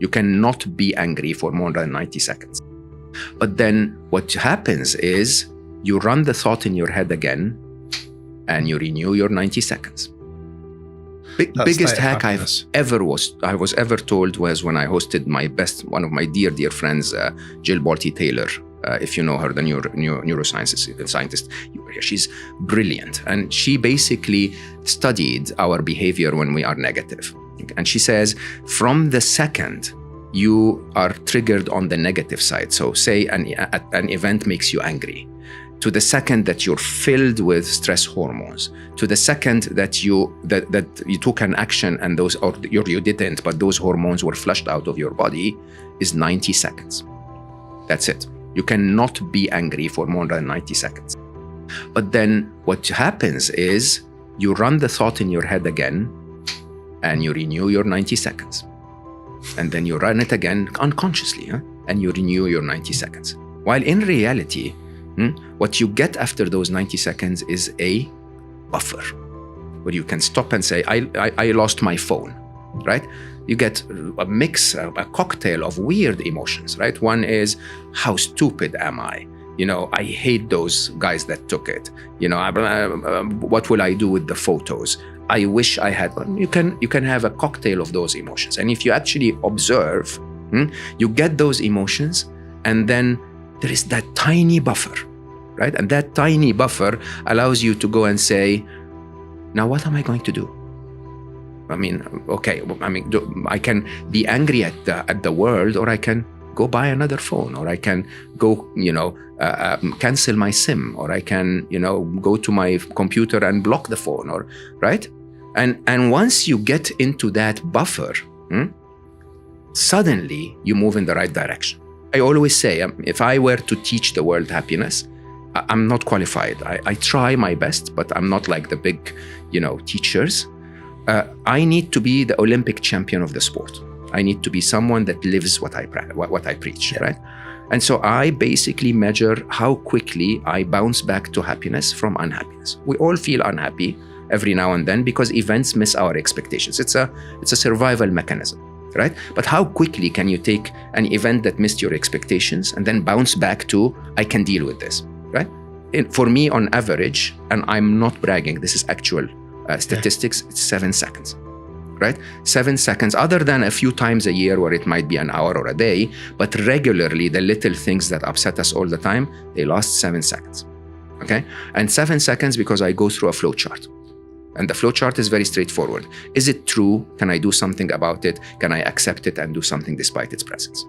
You cannot be angry for more than 90 seconds. But then what happens is you run the thought in your head again and you renew your 90 seconds. Biggest hack I was ever told was when I hosted one of my dear friends, Jill Balti Taylor. If you know her, the neuroscientist, she's brilliant. And she basically studied our behavior when we are negative. And she says, from the second you are triggered on the negative side, so say an event makes you angry, to the second that you're filled with stress hormones, to the second that you took an action and you didn't, but those hormones were flushed out of your body, is 90 seconds. That's it. You cannot be angry for more than 90 seconds. But then what happens is you run the thought in your head again and you renew your 90 seconds. And then you run it again unconsciously, and you renew your 90 seconds. While in reality, what you get after those 90 seconds is a buffer where you can stop and say, I lost my phone, right? You get a mix, a cocktail of weird emotions, right? One is, how stupid am I? I hate those guys that took it. What will I do with the photos? I wish I had one. You can have a cocktail of those emotions. And if you actually observe, you get those emotions, and then there is that tiny buffer, right? And that tiny buffer allows you to go and say, now what am I going to do? I can be angry at the world, or I can go buy another phone, or I can go, cancel my SIM, or I can, go to my computer and block the phone, or right? And once you get into that buffer, suddenly you move in the right direction. I always say, if I were to teach the world happiness, I'm not qualified. I try my best, but I'm not like the big, teachers. I need to be the Olympic champion of the sport. I need to be someone that lives what I preach, right? And so I basically measure how quickly I bounce back to happiness from unhappiness. We all feel unhappy every now and then because events miss our expectations. It's a survival mechanism, right? But how quickly can you take an event that missed your expectations and then bounce back to, I can deal with this, right? For me, on average, and I'm not bragging, this is actual statistics, it's 7 seconds, right? 7 seconds, other than a few times a year where it might be an hour or a day, but regularly the little things that upset us all the time, they last 7 seconds, okay? And 7 seconds because I go through a flow chart. And the flow chart is very straightforward. Is it true? Can I do something about it? Can I accept it and do something despite its presence?